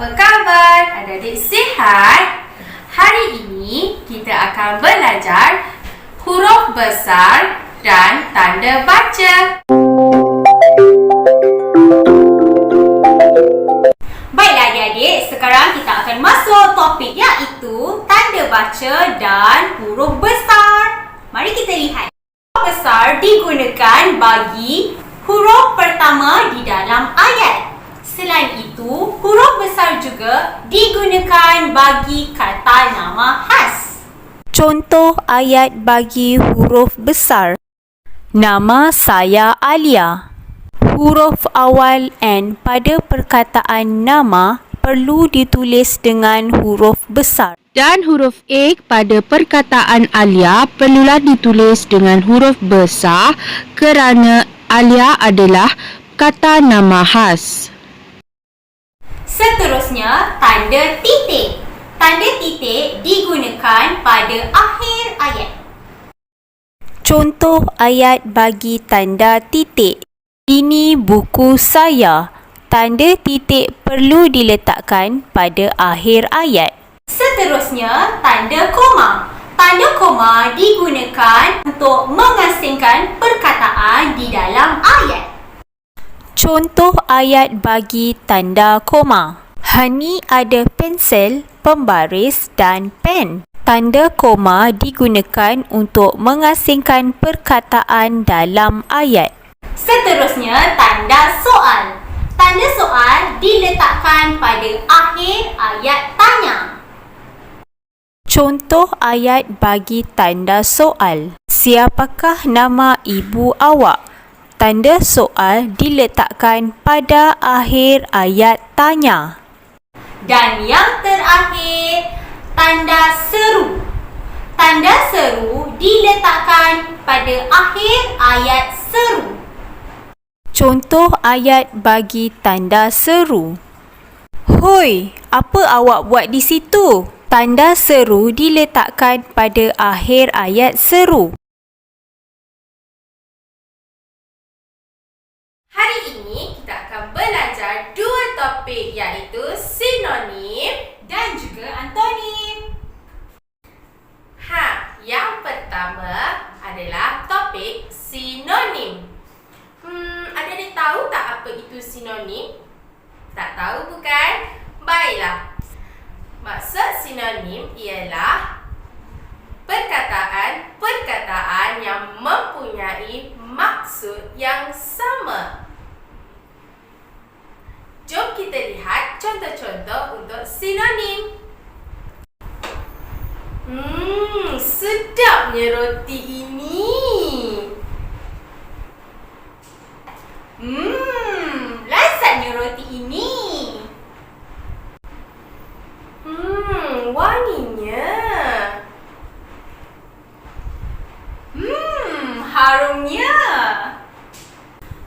apa khabar? Adik-adik sihat? Hari ini kita akan belajar huruf besar dan tanda baca. Baiklah adik-adik, sekarang kita akan masuk topik iaitu tanda baca dan huruf besar. Mari kita lihat. Huruf besar digunakan bagi huruf pertama di dalam ayat. Selain itu, huruf besar juga digunakan bagi kata nama khas. Contoh ayat bagi huruf besar. Nama saya Alia. Huruf awal N pada perkataan nama perlu ditulis dengan huruf besar. Dan huruf A pada perkataan Alia perlulah ditulis dengan huruf besar kerana Alia adalah kata nama khas. Seterusnya, tanda titik. Tanda titik digunakan pada akhir ayat. Contoh ayat bagi tanda titik. Ini buku saya. Tanda titik perlu diletakkan pada akhir ayat. Seterusnya, tanda koma. Tanda koma digunakan untuk mengasingkan perkataan di dalam ayat. Contoh ayat bagi tanda koma. Hani ada pensel, pembaris dan pen. Tanda koma digunakan untuk mengasingkan perkataan dalam ayat. Seterusnya, tanda soal. Tanda soal diletakkan pada akhir ayat tanya. Contoh ayat bagi tanda soal. Siapakah nama ibu awak? Tanda soal diletakkan pada akhir ayat tanya. Dan yang terakhir, tanda seru. Tanda seru diletakkan pada akhir ayat seru. Contoh ayat bagi tanda seru. Hoi, apa awak buat di situ? Tanda seru diletakkan pada akhir ayat seru. Hari ini kita akan belajar dua topik iaitu sinonim dan juga antonim. Yang pertama adalah topik sinonim. Adik-adik tahu tak apa itu sinonim? Tak tahu bukan? Baiklah. Maksud sinonim ialah perkataan yang mempunyai maksud yang sama. Jom kita lihat contoh-contoh untuk sinonim. Sedapnya roti ini. Lezatnya roti ini. Wanginya. Harumnya.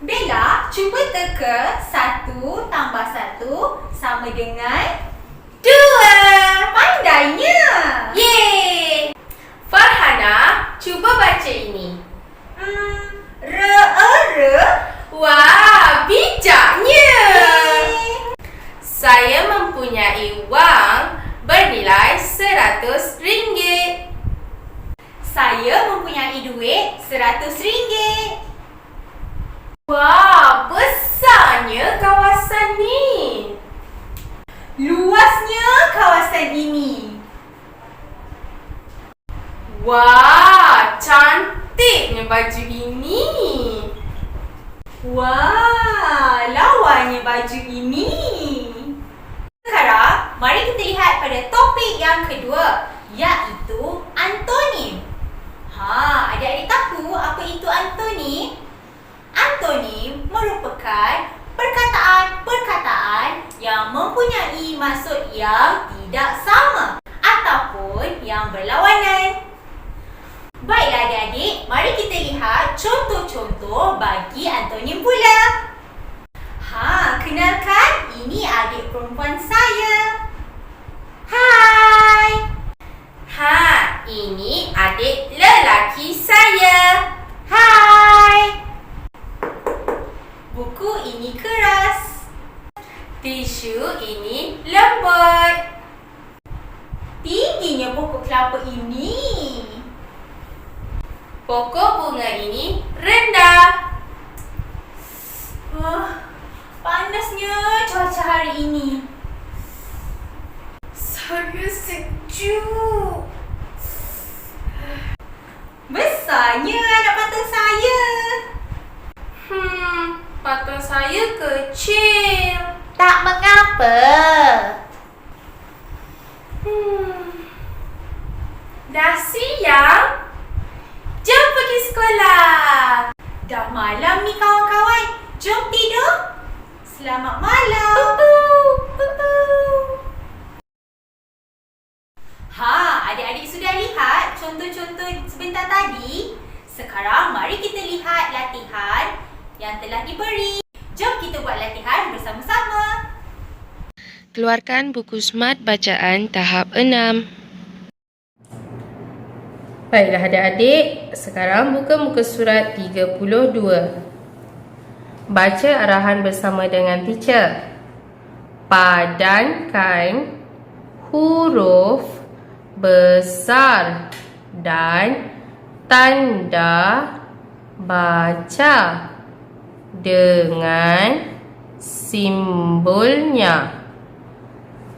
Bella, cuba teka 1 tambah 1 sama dengan 2. Pandainya. Yeay. Farhana, cuba baca ini. Re. Wah, bijaknya. Saya mempunyai wang bernilai RM100. Saya mempunyai duit RM100. Wah, besarnya kawasan ni. Luasnya kawasan ini. Wah, cantiknya baju ini. Wah, lawanya baju ini. Sekarang, mari kita lihat pada topik yang kedua, iaitu antonim. Adik-adik tahu apa itu antonim? Antonim merupakan perkataan-perkataan yang mempunyai maksud yang tidak sama ataupun yang berlawanan. Baiklah adik-adik, mari kita lihat contoh-contoh bagi antonim pula. Kenalkan, ini adik perempuan saya. Hai. Ini adik lelaki saya. Hai. Buku ini keras. Tisu ini lembut. Tingginya pokok kelapa ini. Pokok bunga ini rendah. Panasnya cuaca hari ini. Saya sejuk. Besarnya anak patung saya. Patung saya kecil. Tak mengapa. Dah siang? Jom pergi sekolah. Dah malam ni kawan-kawan. Jom tidur. Selamat malam. Adik-adik sudah lihat contoh-contoh sebentar tadi? Sekarang mari kita lihat latihan yang telah diberi. Jom kita buat latihan bersama-sama. Keluarkan buku Smart Bacaan tahap 6. Baiklah adik-adik, sekarang buka muka surat 32. Baca arahan bersama dengan teacher. Padankan huruf besar dan tanda baca dengan simbolnya.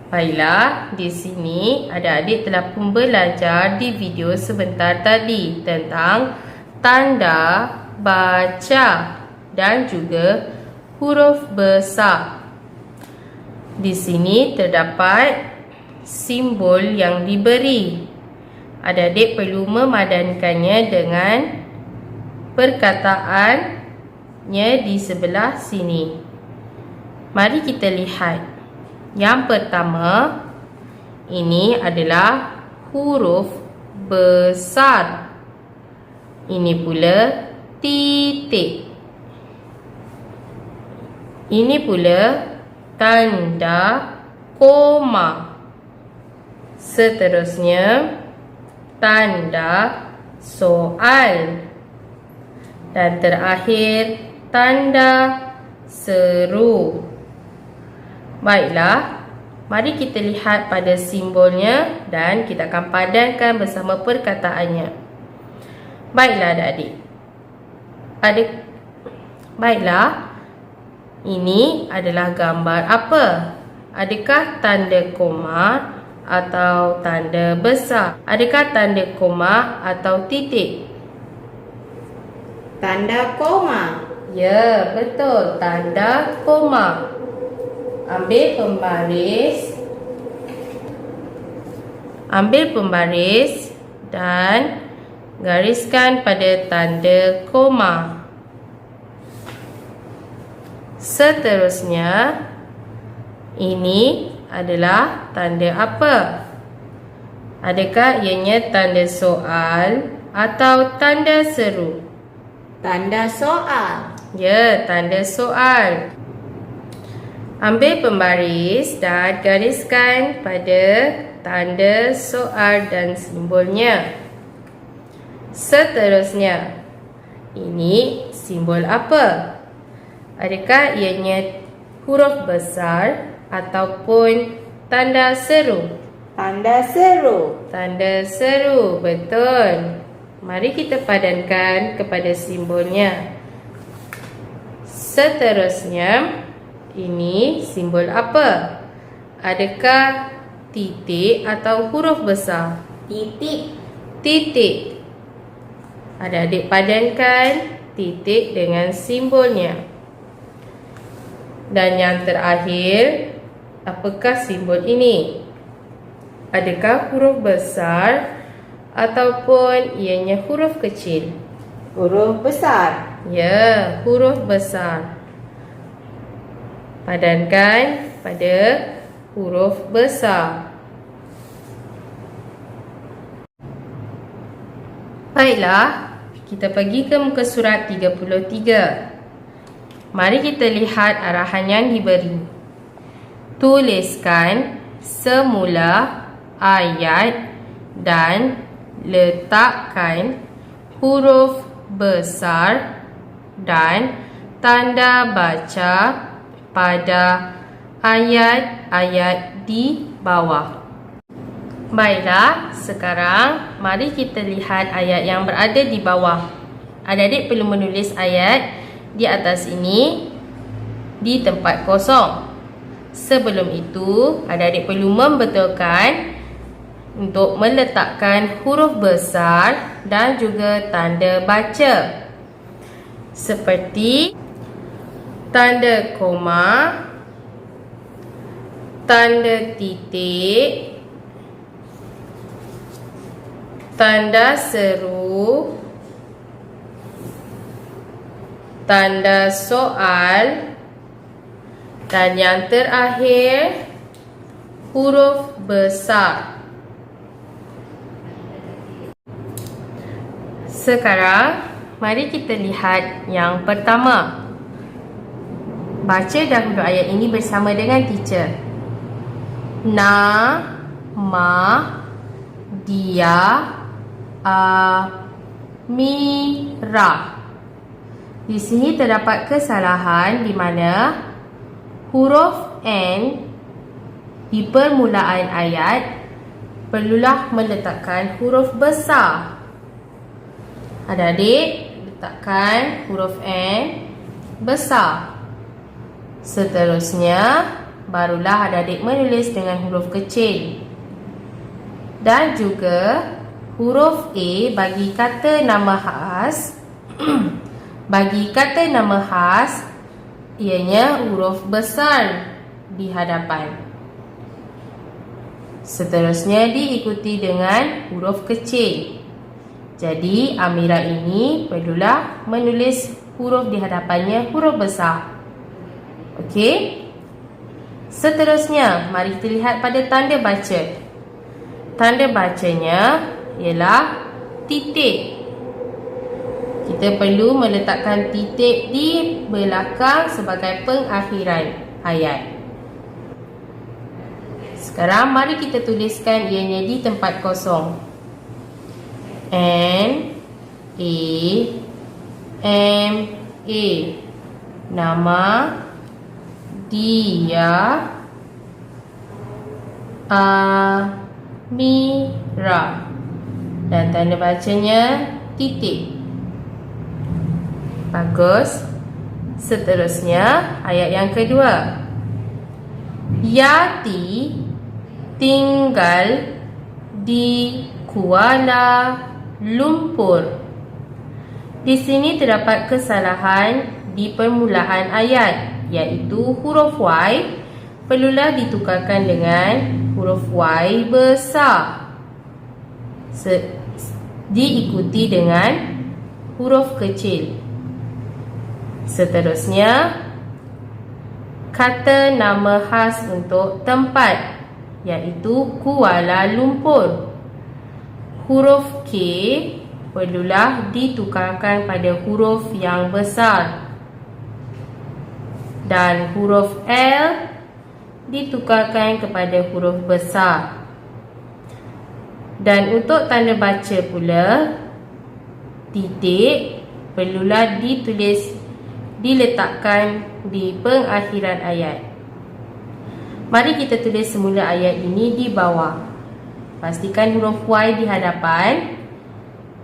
Baiklah, di sini adik-adik telah pun belajar di video sebentar tadi tentang tanda baca dan juga huruf besar. Di sini terdapat simbol yang diberi. Adik-adik perlu memadankannya dengan perkataannya di sebelah sini. Mari kita lihat. Yang pertama, ini adalah huruf besar. Ini pula titik. Ini pula tanda koma. Seterusnya, tanda soal. Dan terakhir, tanda seru. Baiklah, mari kita lihat pada simbolnya dan kita akan padankan bersama perkataannya. Baiklah adik-adik. Baiklah, ini adalah gambar apa? Adakah tanda koma atau tanda besar? Adakah tanda koma atau titik? Tanda koma. Ya, betul. Tanda koma. Ambil pembaris dan gariskan pada tanda koma. Seterusnya, ini adalah tanda apa? Adakah ianya tanda soal atau tanda seru? Tanda soal. Ya, tanda soal. Ambil pembaris dan gariskan pada tanda soal dan simbolnya. Seterusnya, ini simbol apa? Adakah ianya huruf besar ataupun tanda seru? Tanda seru. Tanda seru, betul. Mari kita padankan kepada simbolnya. Seterusnya, ini simbol apa? Adakah titik atau huruf besar? Titik. Titik. Adik-adik padankan titik dengan simbolnya. Dan yang terakhir, apakah simbol ini? Adakah huruf besar ataupun ianya huruf kecil? Huruf besar. Ya, huruf besar. Padankan pada huruf besar. Baiklah, kita pergi ke muka surat 33. Mari kita lihat arahan yang diberi. Tuliskan semula ayat dan letakkan huruf besar dan tanda baca pada ayat-ayat di bawah. Baiklah, sekarang mari kita lihat ayat yang berada di bawah. Adik-adik perlu menulis ayat di atas ini di tempat kosong. Sebelum itu, adik-adik perlu membetulkan untuk meletakkan huruf besar dan juga tanda baca. Seperti tanda koma, tanda titik, tanda seru, tanda soal, dan yang terakhir huruf besar. Sekarang mari kita lihat yang pertama. Baca dahulu ayat ini bersama dengan teacher. Nama dia Amira. Di sini terdapat kesalahan di mana huruf N di permulaan ayat perlulah meletakkan huruf besar. Adik-adik letakkan huruf N besar. Seterusnya barulah adik-adik menulis dengan huruf kecil. Dan juga huruf A bagi kata nama khas bagi kata nama khas, ianya huruf besar di hadapan. Seterusnya diikuti dengan huruf kecil. Jadi Amira ini perlulah menulis huruf di hadapannya huruf besar. Okey. Seterusnya mari kita lihat pada tanda baca. Tanda bacanya ialah titik. Kita perlu meletakkan titik di belakang sebagai pengakhiran ayat. Sekarang mari kita tuliskan ianya di tempat kosong. N-A-M-A. Nama dia Amira. Dan tanda bacanya titik. Bagus. Seterusnya ayat yang kedua. Yati tinggal di Kuala Lumpur. Di sini terdapat kesalahan di permulaan ayat, iaitu huruf Y perlulah ditukarkan dengan huruf Y besar, diikuti dengan huruf kecil. Seterusnya, kata nama khas untuk tempat, iaitu Kuala Lumpur. Huruf K perlulah ditukarkan pada huruf yang besar. Dan huruf L ditukarkan kepada huruf besar. Dan untuk tanda baca pula, titik perlulah diletakkan di pengakhiran ayat. Mari kita tulis semula ayat ini di bawah. Pastikan huruf Y di hadapan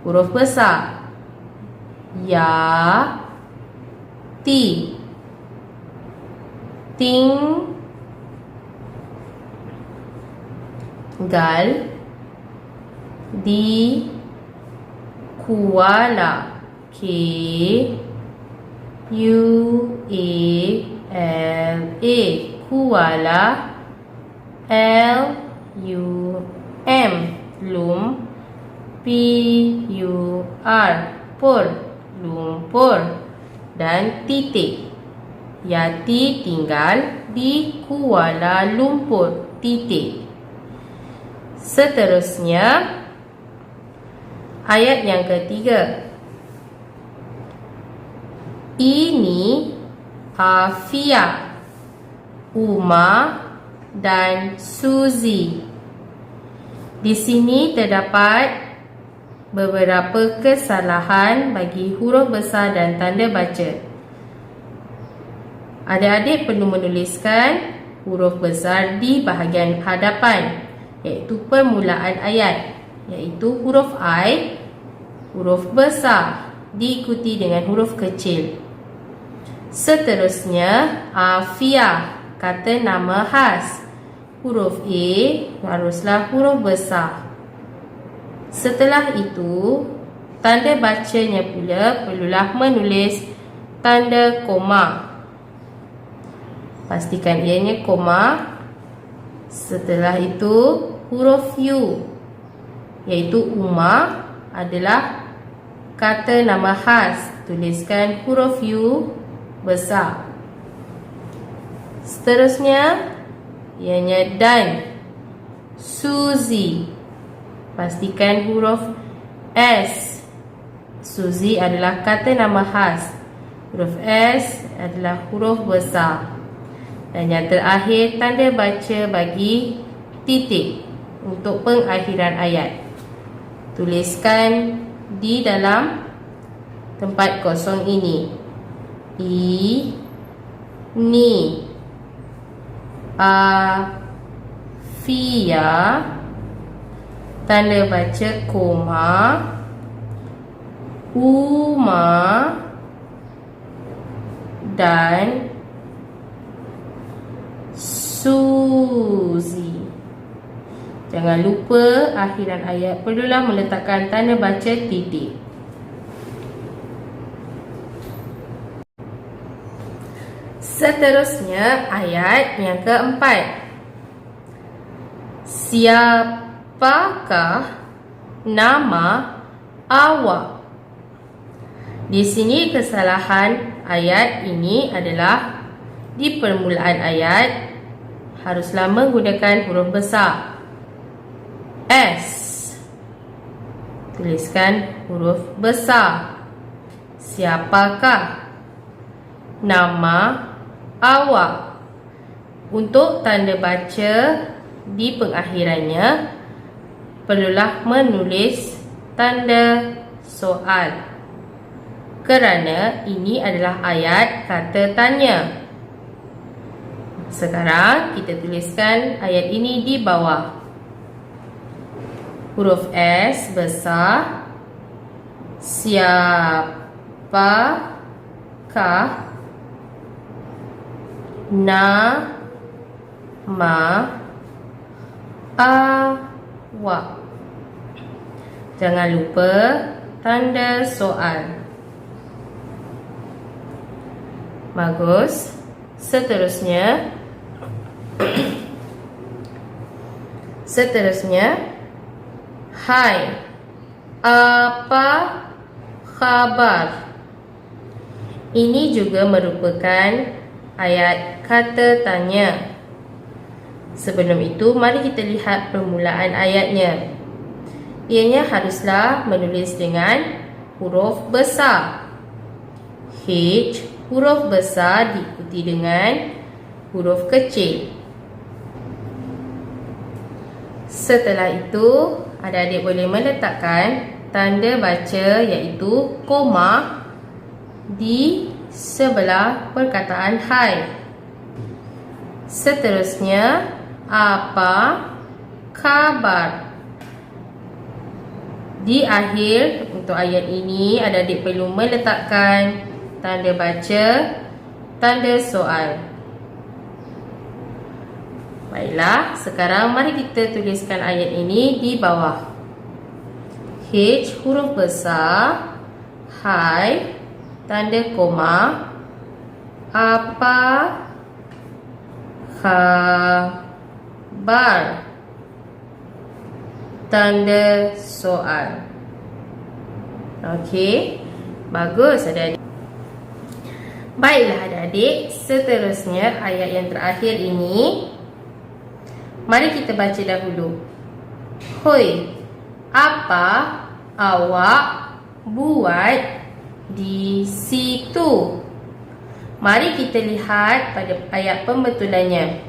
huruf besar. Ya, ti, tinggal di Kuala, K U-A-L-A, Kuala, L-U-M, Lum, P-U-R, Pur, Lumpur, dan titik. Yati tinggal di Kuala Lumpur, titik. Seterusnya, ayat yang ketiga. Ini Afia, Uma, dan Suzy. Di sini terdapat beberapa kesalahan bagi huruf besar dan tanda baca. Adik-adik perlu menuliskan huruf besar di bahagian hadapan, iaitu permulaan ayat, iaitu huruf I, huruf besar diikuti dengan huruf kecil. Seterusnya, Afia, kata nama khas. Huruf A haruslah huruf besar. Setelah itu, tanda bacanya pula perlulah menulis tanda koma. Pastikan ianya koma. Setelah itu, huruf U, iaitu Uma, adalah kata nama khas. Tuliskan huruf U besar. Seterusnya, ianya Dan. Suzy, pastikan huruf S. Suzy adalah kata nama khas. Huruf S adalah huruf besar. Dan yang terakhir, tanda baca bagi titik untuk pengakhiran ayat. Tuliskan di dalam tempat kosong ini. I, ni, a, fia, tanda baca koma, uma, dan Suzy. Jangan lupa akhiran ayat perlulah meletakkan tanda baca titik. Seterusnya, ayat yang keempat. Siapakah nama awak? Di sini kesalahan ayat ini adalah di permulaan ayat haruslah menggunakan huruf besar S. Tuliskan huruf besar. Siapakah nama awak? Untuk tanda baca di pengakhirannya perlulah menulis tanda soal, kerana ini adalah ayat kata tanya. Sekarang kita tuliskan ayat ini di bawah. Huruf S besar. Siapakah nama awak? Jangan lupa tanda soal. Bagus. Seterusnya, hai, apa khabar? Ini juga merupakan ayat kata tanya. Sebelum itu, mari kita lihat permulaan ayatnya. Ianya haruslah menulis dengan huruf besar. H, huruf besar diikuti dengan huruf kecil. Setelah itu, adik-adik boleh meletakkan tanda baca iaitu koma di sebelah perkataan hai. Seterusnya, apa khabar? Di akhir untuk ayat ini, adik-adik perlu meletakkan tanda baca, tanda soal. Baiklah, sekarang mari kita tuliskan ayat ini di bawah. H, huruf besar, hai, tanda koma, apa khabar, tanda soal. Okey, bagus adik-adik. Baiklah adik-adik, seterusnya ayat yang terakhir ini, mari kita baca dahulu. Hoi, apa awak buat di situ? Mari kita lihat pada ayat pembetulannya.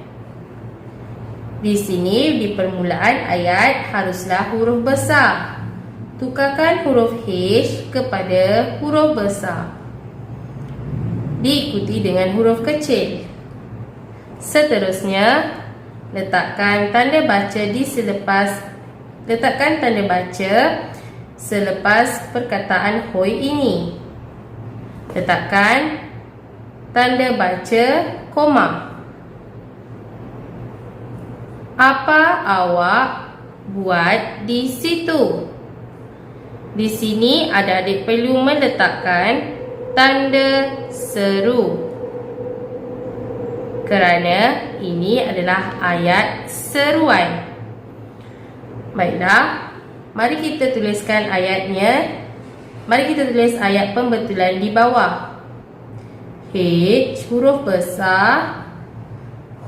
Di sini, di permulaan ayat haruslah huruf besar. Tukarkan huruf H kepada huruf besar, diikuti dengan huruf kecil. Seterusnya, letakkan tanda baca selepas perkataan hoi ini. Letakkan tanda baca koma. Apa awak buat di situ? Di sini adik-adik perlu meletakkan tanda seru, kerana ini adalah ayat seruan. Baiklah, mari kita tuliskan ayatnya. Mari kita tulis ayat pembetulan di bawah. H, huruf besar,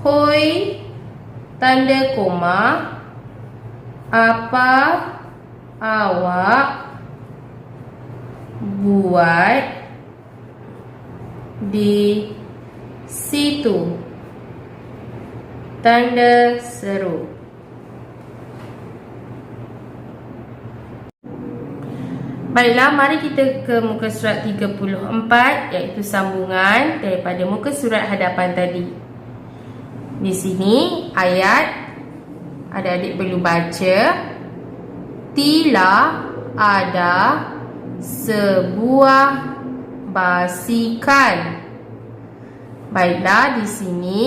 hoi, tanda koma. Apa awak buat di situ? Tanda seru. Baiklah, mari kita ke muka surat 34, iaitu sambungan daripada muka surat hadapan tadi. Di sini ayat adik-adik perlu baca. Tila ada sebuah basikal. Baiklah, di sini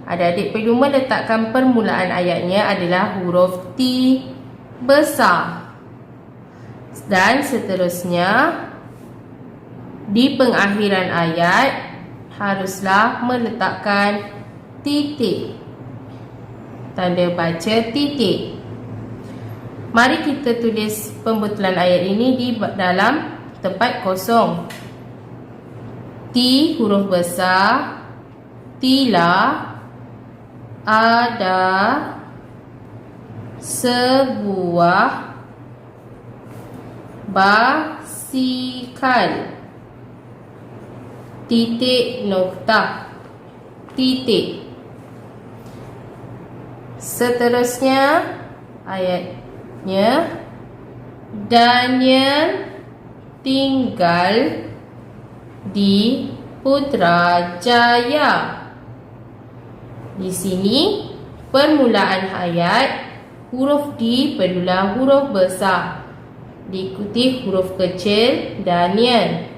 adik-adik perlu meletakkan permulaan ayatnya adalah huruf T besar. Dan seterusnya, di pengakhiran ayat haruslah meletakkan titik, tanda baca titik. Mari kita tulis pembetulan ayat ini di dalam tempat kosong. T huruf besar, tila ada sebuah basikal. Titik noktah. Titik. Seterusnya ayatnya, Daniel tinggal di Putrajaya. Di sini permulaan ayat huruf D perlulah huruf besar, diikuti huruf kecil Daniel.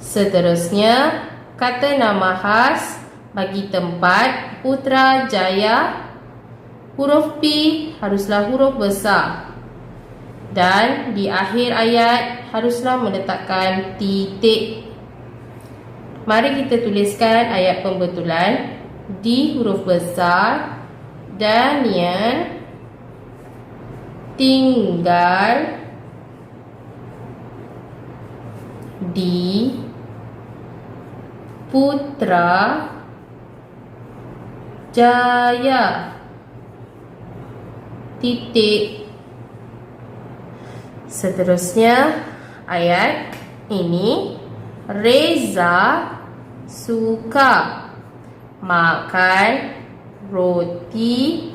Seterusnya, kata nama khas bagi tempat Putrajaya, huruf P haruslah huruf besar. Dan di akhir ayat haruslah meletakkan titik. Mari kita tuliskan ayat pembetulan di huruf besar. Daniel tinggal di Putrajaya. Titik. Seterusnya ayat ini, Reza suka makan roti,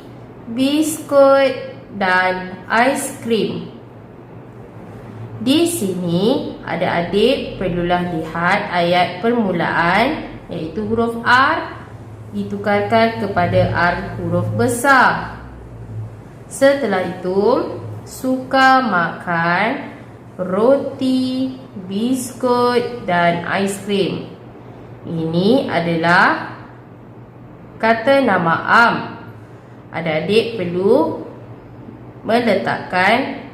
biskut dan ais krim. Di sini adik-adik perlulah lihat ayat permulaan, iaitu huruf R ditukarkan kepada R huruf besar. Setelah itu, suka makan roti, biskut dan ais krim. Ini adalah kata nama am. Adik-adik perlu meletakkan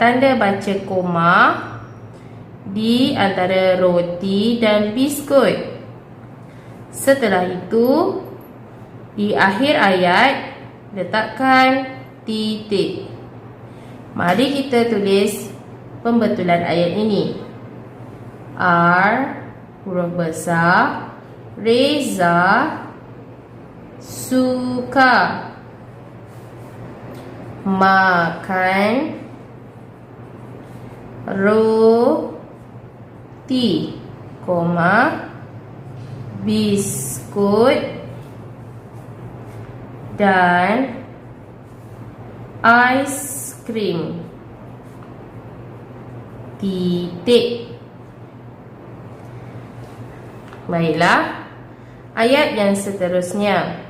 tanda baca koma di antara roti dan biskut. Setelah itu, di akhir ayat letakkan titik. Mari kita tulis pembetulan ayat ini. R huruf besar, Reza suka makan roti, biskut dan ais krim. Titik. Baiklah, ayat yang seterusnya.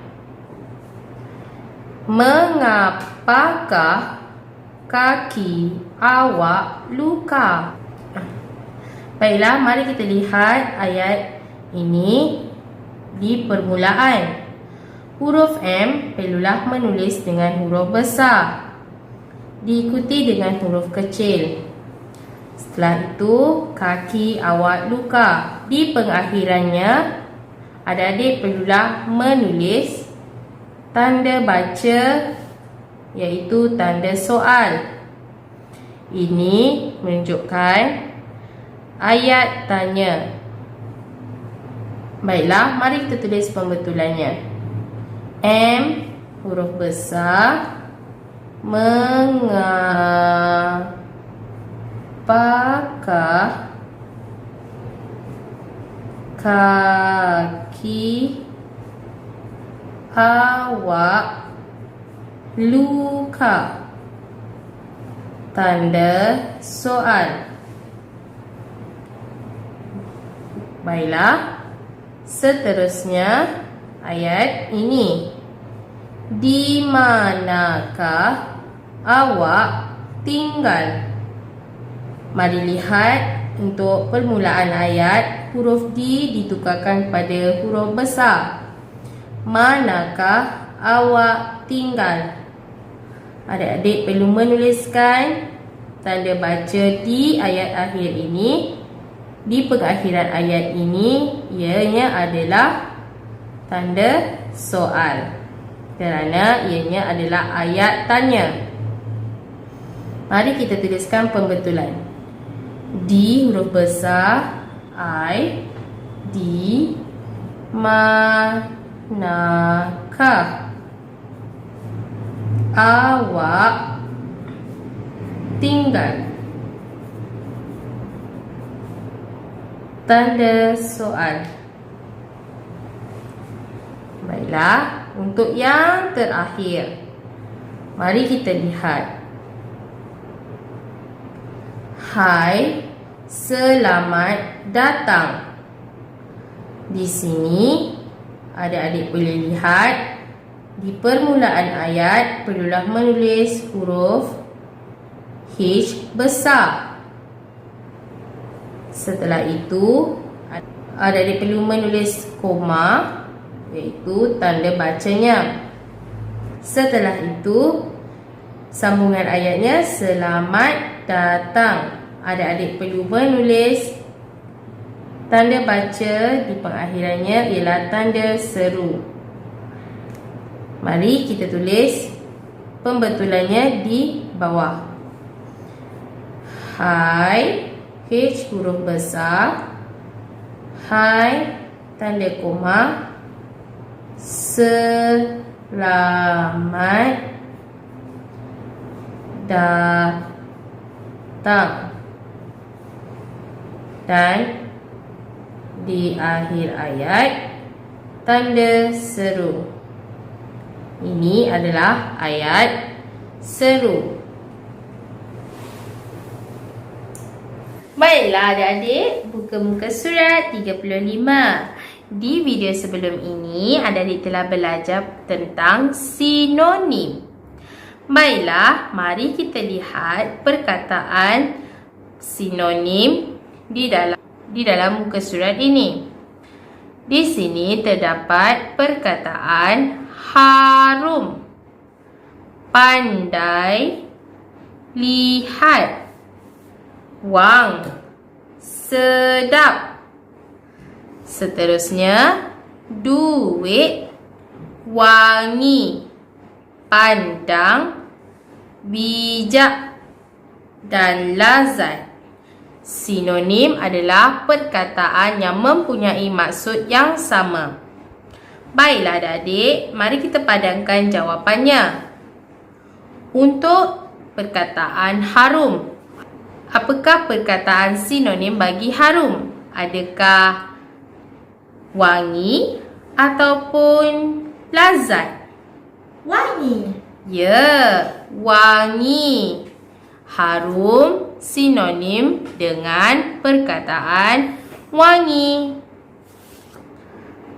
Mengapakah kaki awak luka? Baiklah, mari kita lihat ayat ini di permulaan. Huruf M perlulah menulis dengan huruf besar, diikuti dengan huruf kecil. Setelah itu, kaki awak luka. Di pengakhirannya, adik-adik perlulah menulis tanda baca, iaitu tanda soal. Ini menunjukkan ayat tanya. Baiklah, mari kita tulis pembetulannya. M huruf besar. Mengapakah kaki awak luka? Tanda soal. Baiklah, seterusnya ayat ini. Di manakah awak tinggal? Mari lihat, untuk permulaan ayat, huruf D ditukarkan pada huruf besar. Manakah awak tinggal? Adik-adik perlu menuliskan tanda baca di ayat akhir ini. Di pengakhiran ayat ini, ianya adalah tanda soal, kerana ianya adalah ayat tanya. Mari kita tuliskan pembetulan. Di huruf besar, I. Di manakah awak tinggal? Tanda soal. Baiklah, untuk yang terakhir, mari kita lihat. Hai, selamat datang. Di sini, adik-adik boleh lihat, di permulaan ayat perlulah menulis huruf H besar. Setelah itu, adik-adik perlu menulis koma, iaitu tanda bacanya. Setelah itu, sambungan ayatnya selamat datang. Adik-adik perlu menulis tanda baca di pengakhirannya ialah tanda seru. Mari kita tulis pembetulannya di bawah. Hai, H huruf besar. Hai, tanda koma. Selamat datang. Dan di akhir ayat, tanda seru. Ini adalah ayat seru. Baiklah adik-adik, buka muka surat 35. Di video sebelum ini, adik-adik telah belajar tentang sinonim. Baiklah, mari kita lihat perkataan sinonim di dalam muka surat ini. Di sini terdapat perkataan harum, pandai, lihat, wang, sedap. Seterusnya, duit, wangi, pandang, bijak, dan lazat. Sinonim adalah perkataan yang mempunyai maksud yang sama. Baiklah adik-adik, mari kita padankan jawapannya. Untuk perkataan harum, apakah perkataan sinonim bagi harum? Adakah wangi ataupun lazat? Wangi. Ya, wangi. Harum sinonim dengan perkataan wangi.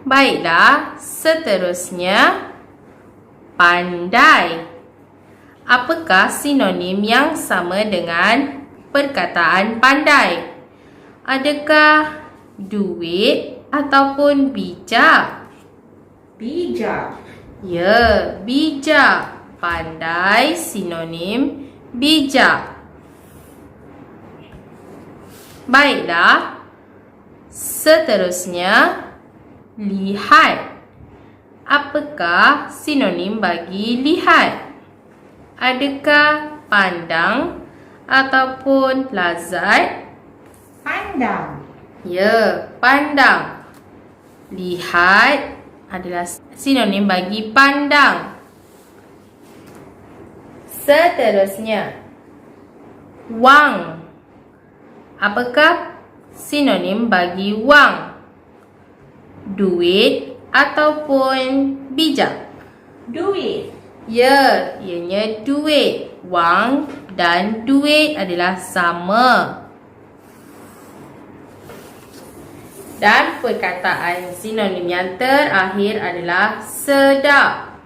Baiklah, seterusnya pandai. Apakah sinonim yang sama dengan perkataan pandai? Adakah duit ataupun bijak? Bijak. Ya, bijak. Pandai sinonim bijak. Baiklah, seterusnya lihat. Apakah sinonim bagi lihat? Adakah pandang ataupun lazat? Pandang. Ya, pandang. Lihat adalah sinonim bagi pandang. Seterusnya, wang. Apakah sinonim bagi wang? Duit ataupun bijak? Duit. Ya, ianya duit. Wang dan duit adalah sama. Dan perkataan sinonim yang terakhir adalah sedap.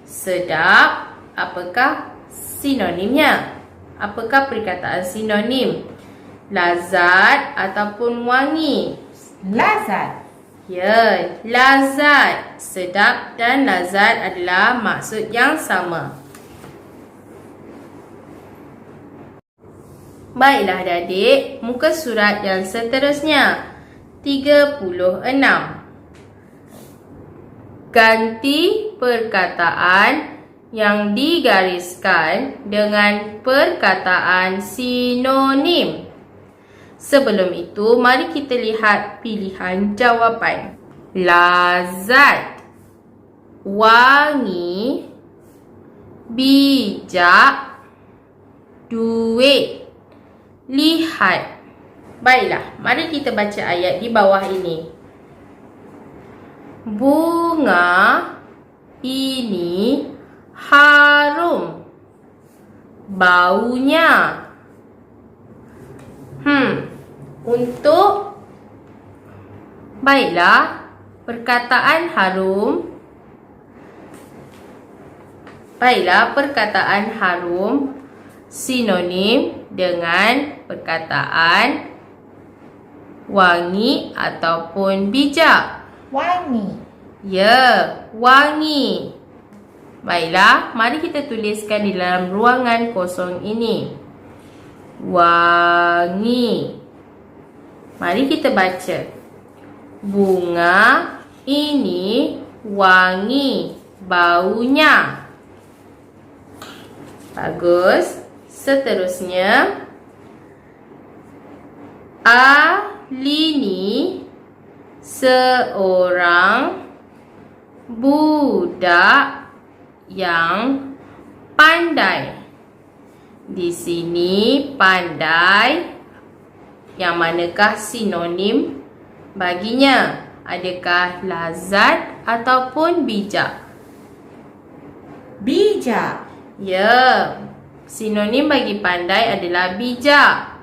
Sedap, apakah sinonimnya? Apakah perkataan sinonim? Lazat ataupun wangi? Lazat. Ya, lazat. Sedap dan lazat adalah maksud yang sama. Baiklah adik-adik, muka surat yang seterusnya 36. Ganti perkataan yang digariskan dengan perkataan sinonim. Sebelum itu, mari kita lihat pilihan jawapan. Lazat, wangi, bijak, duit, lihat. Baiklah, mari kita baca ayat di bawah ini. Bunga ini harum baunya. Untuk baiklah, perkataan harum. Baiklah, perkataan harum sinonim dengan perkataan wangi ataupun bijak. Wangi. Ya, wangi. Baiklah, mari kita tuliskan di dalam ruangan kosong ini. Wangi. Mari kita baca. Bunga ini wangi baunya. Bagus. Seterusnya, Alini seorang budak yang pandai. Di sini pandai, yang manakah sinonim baginya? Adakah lazat ataupun bijak? Bijak. Ya, sinonim bagi pandai adalah bijak.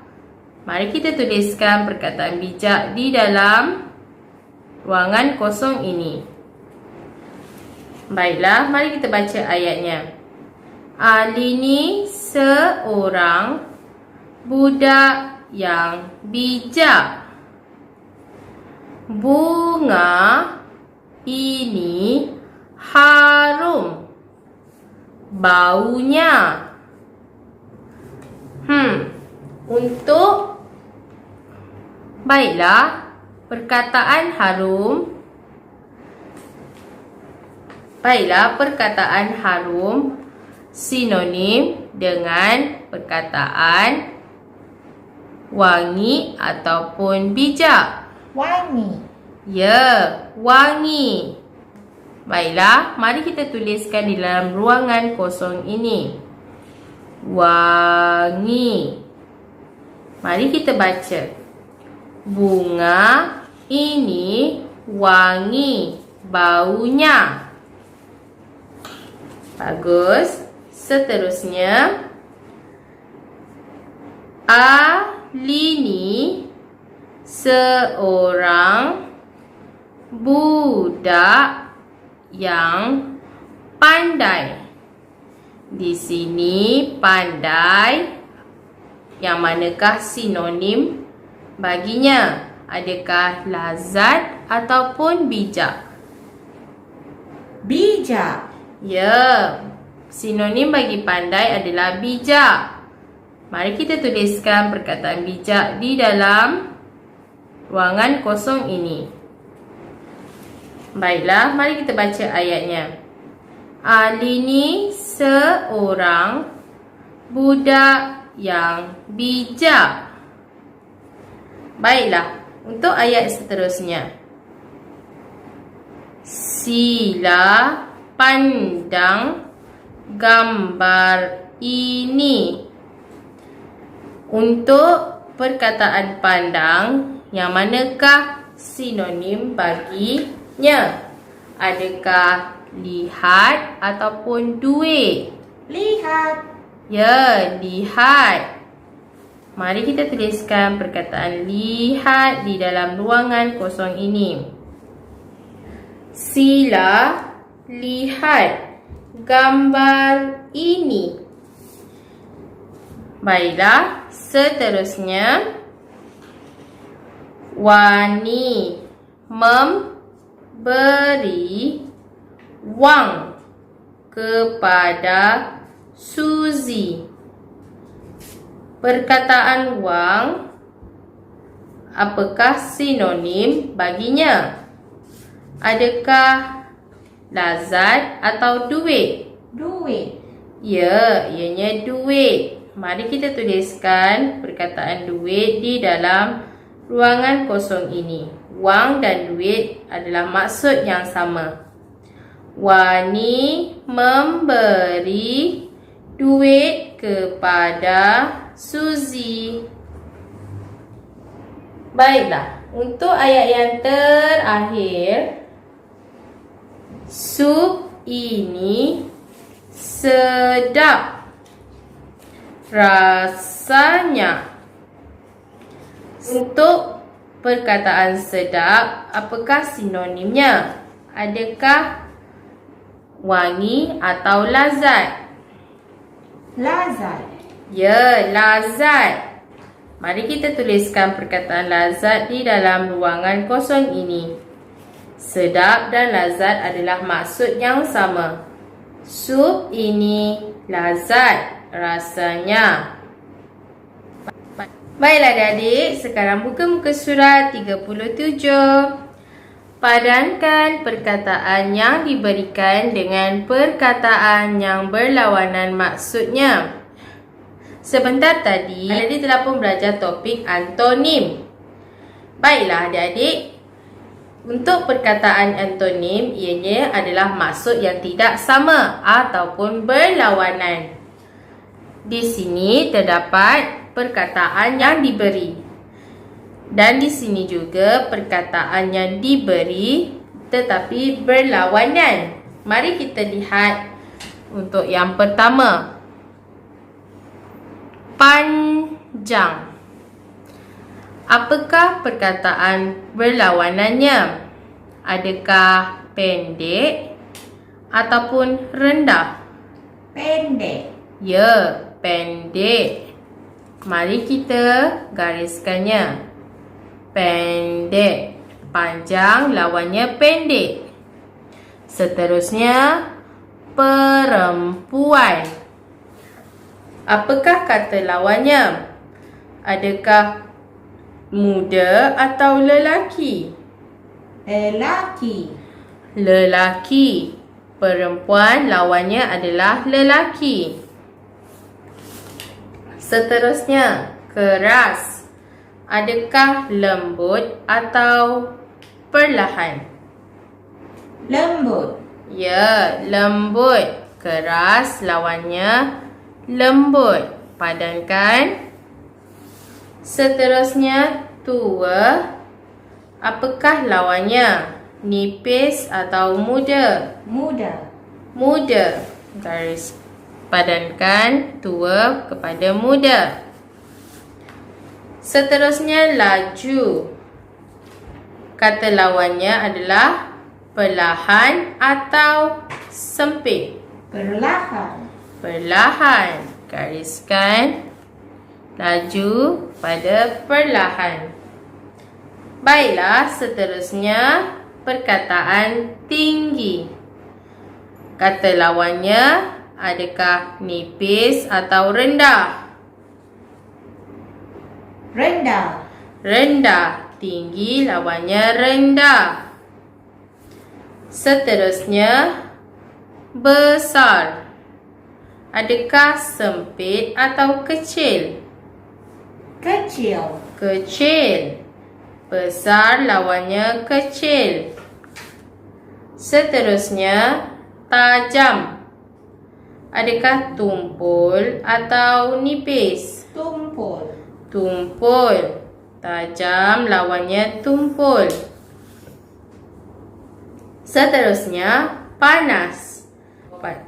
Mari kita tuliskan perkataan bijak di dalam ruangan kosong ini. Baiklah, mari kita baca ayatnya. Alini seorang budak yang bijak. Bunga ini harum baunya. Untuk baiklah, perkataan harum. Baiklah, perkataan harum sinonim dengan perkataan wangi ataupun bijak. Wangi. Ya, wangi. Baiklah, mari kita tuliskan di dalam ruangan kosong ini. Wangi. Mari kita baca. Bunga ini wangi baunya. Bagus. Seterusnya, Alini seorang budak yang pandai. Di sini pandai, yang manakah sinonim baginya? Adakah lazat ataupun bijak? Bijak. Ya, sinonim bagi pandai adalah bijak. Mari kita tuliskan perkataan bijak di dalam ruangan kosong ini. Baiklah, mari kita baca ayatnya. Ali ni seorang budak yang bijak. Baiklah, untuk ayat seterusnya. Sila pandang gambar ini. Untuk perkataan pandang, yang manakah sinonim baginya? Adakah lihat ataupun duit? Lihat. Ya, lihat. Mari kita tuliskan perkataan lihat di dalam ruangan kosong ini. Sila lihat gambar ini. Baiklah, seterusnya. Wani memberi wang kepada Suzy. Perkataan wang, apakah sinonim baginya? Adakah lazat atau duit? Duit. Ya, ianya duit. Mari kita tuliskan perkataan duit di dalam ruangan kosong ini. Wang dan duit adalah maksud yang sama. Wani memberi duit kepada Suzy. Baiklah, untuk ayat yang terakhir. Sup ini sedap rasanya. Untuk perkataan sedap, apakah sinonimnya? Adakah wangi atau lazat? Lazat. Ya, lazat. Mari kita tuliskan perkataan lazat di dalam ruangan kosong ini. Sedap dan lazat adalah maksud yang sama. Sup ini lazat rasanya. Baiklah adik-adik, sekarang buka muka surat 37. Padankan perkataan yang diberikan dengan perkataan yang berlawanan maksudnya. Sebentar tadi, adik-adik telah pun belajar topik antonim. Baiklah adik-adik, untuk perkataan antonim, ianya adalah maksud yang tidak sama ataupun berlawanan. Di sini terdapat perkataan yang diberi. Dan di sini juga perkataan yang diberi tetapi berlawanan. Mari kita lihat untuk yang pertama. Panjang. Apakah perkataan berlawanannya? Adakah pendek ataupun rendah? Pendek. Ya, pendek. Mari kita gariskannya. Pendek. Panjang lawannya pendek. Seterusnya, perempuan. Apakah kata lawannya? Adakah muda atau lelaki? Lelaki. Lelaki. Perempuan lawannya adalah lelaki. Seterusnya, keras. Adakah lembut atau perlahan? Lembut. Ya, lembut. Keras lawannya lembut. Padankan. Seterusnya, tua. Apakah lawannya? Nipis atau muda? Muda. Muda. Garis padankan tua kepada muda. Seterusnya, laju. kata lawannya adalah perlahan atau sempit? Perlahan. Perlahan. Gariskan laju pada perlahan. Baiklah, seterusnya perkataan tinggi. Kata lawannya adakah nipis atau rendah? Rendah. Rendah. Tinggi lawannya rendah. Seterusnya besar. Adakah sempit atau kecil? Kecil. Kecil. Besar lawannya kecil. Seterusnya tajam. Adakah tumpul atau nipis? Tumpul. Tumpul. Tajam lawannya tumpul. Seterusnya panas.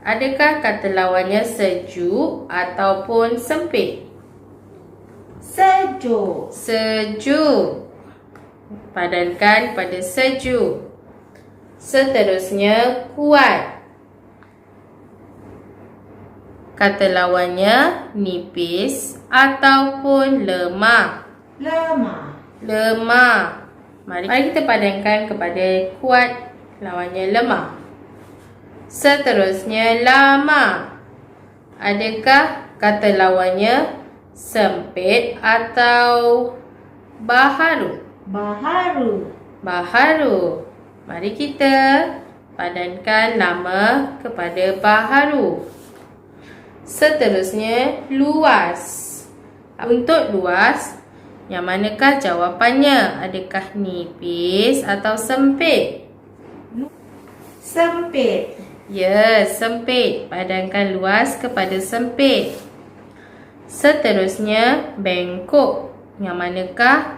Adakah kata lawannya sejuk ataupun sempit? Sejuk. Sejuk. Padankan pada sejuk. Seterusnya kuat. Kata lawannya nipis ataupun lemah. Lemah. Lemah. Mari kita padankan kepada kuat, lawannya lemah. Seterusnya lama. Adakah kata lawannya sempit atau baharu? Baharu. Baharu. Mari kita padankan lama kepada baharu. Seterusnya luas. Untuk luas, yang manakah jawapannya? Adakah nipis atau sempit? Sempit. Ya, sempit. Padankan luas kepada sempit. Seterusnya bengkok. Yang manakah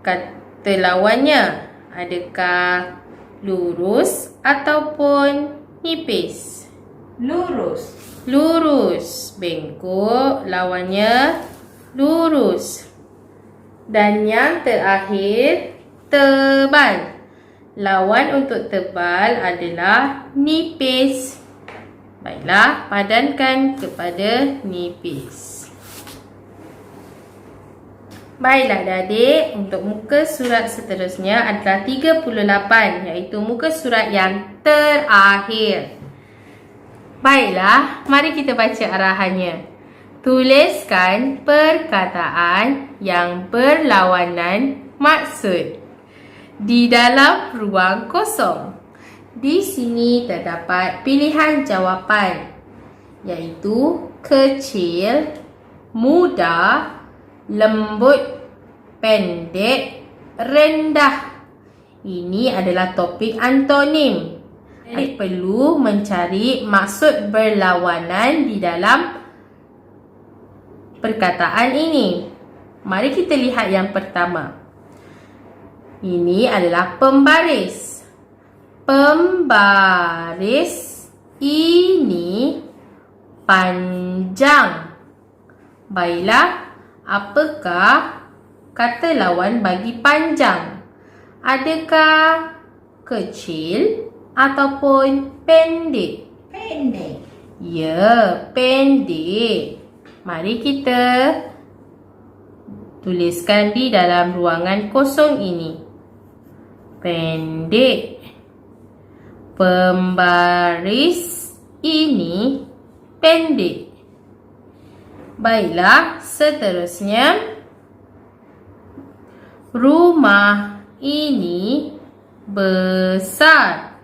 kata lawannya? Adakah lurus ataupun nipis? Lurus. Lurus. Bengkok lawannya lurus. Dan yang terakhir, tebal. Lawan untuk tebal adalah nipis. Baiklah, padankan kepada nipis. Baiklah adik-adik, untuk muka surat seterusnya adalah 38, iaitu muka surat yang terakhir. Baiklah, mari kita baca arahannya. Tuliskan perkataan yang berlawanan maksud di dalam ruang kosong. Di sini terdapat pilihan jawapan, iaitu kecil, muda, lembut, pendek, rendah. Ini adalah topik antonim. Adik perlu mencari maksud berlawanan di dalam perkataan ini. Mari kita lihat yang pertama. Ini adalah pembaris. Pembaris ini panjang. Baiklah, apakah kata lawan bagi panjang? Adakah kecil ataupun pendek? Pendek. Ya, pendek. Mari kita tuliskan di dalam ruangan kosong ini. Pendek. Pembaris ini pendek. Baiklah, seterusnya. Rumah ini besar.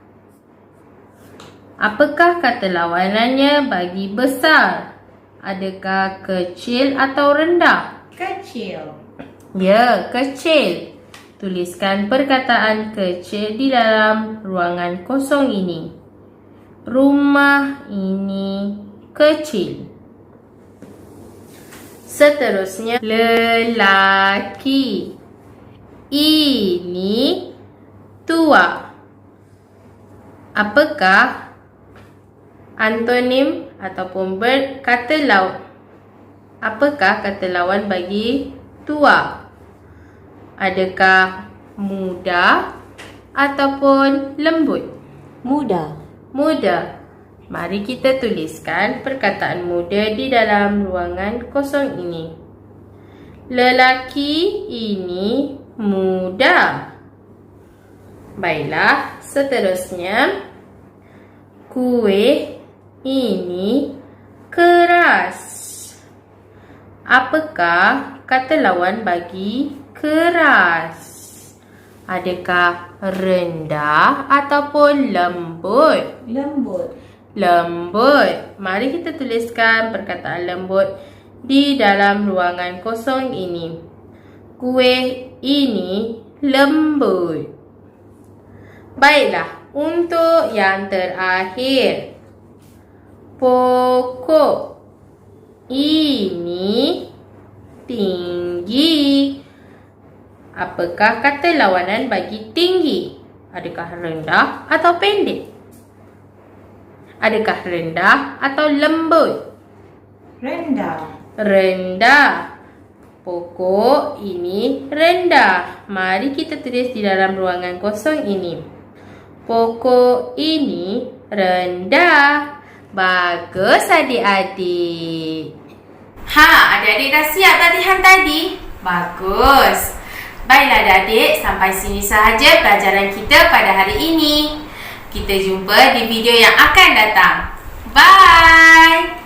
Apakah kata lawanannya bagi besar? Adakah kecil atau rendah? Kecil. Ya, kecil. Tuliskan perkataan kecil di dalam ruangan kosong ini. Rumah ini kecil. Seterusnya, lelaki ini tua. Apakah antonim ataupun apakah kata lawan bagi tua? Adakah muda ataupun lembut? Muda. Muda. Mari kita tuliskan perkataan muda di dalam ruangan kosong ini. Lelaki ini muda. Baiklah, seterusnya. Kuih ini keras. Apakah kata lawan bagi keras? Adakah rendah ataupun lembut? Lembut. Lembut. Mari kita tuliskan perkataan lembut di dalam ruangan kosong ini. Kuih ini lembut. Baiklah, untuk yang terakhir. Pokok ini tinggi. Apakah kata lawanan bagi tinggi? Adakah rendah atau pendek? Adakah rendah atau lembut? Rendah. Rendah. Pokok ini rendah. Mari kita tulis di dalam ruangan kosong ini. Pokok ini rendah. Bagus adik-adik. Adik-adik dah siap latihan tadi? Bagus. Baiklah adik-adik, sampai sini sahaja pelajaran kita pada hari ini. Kita jumpa di video yang akan datang. Bye!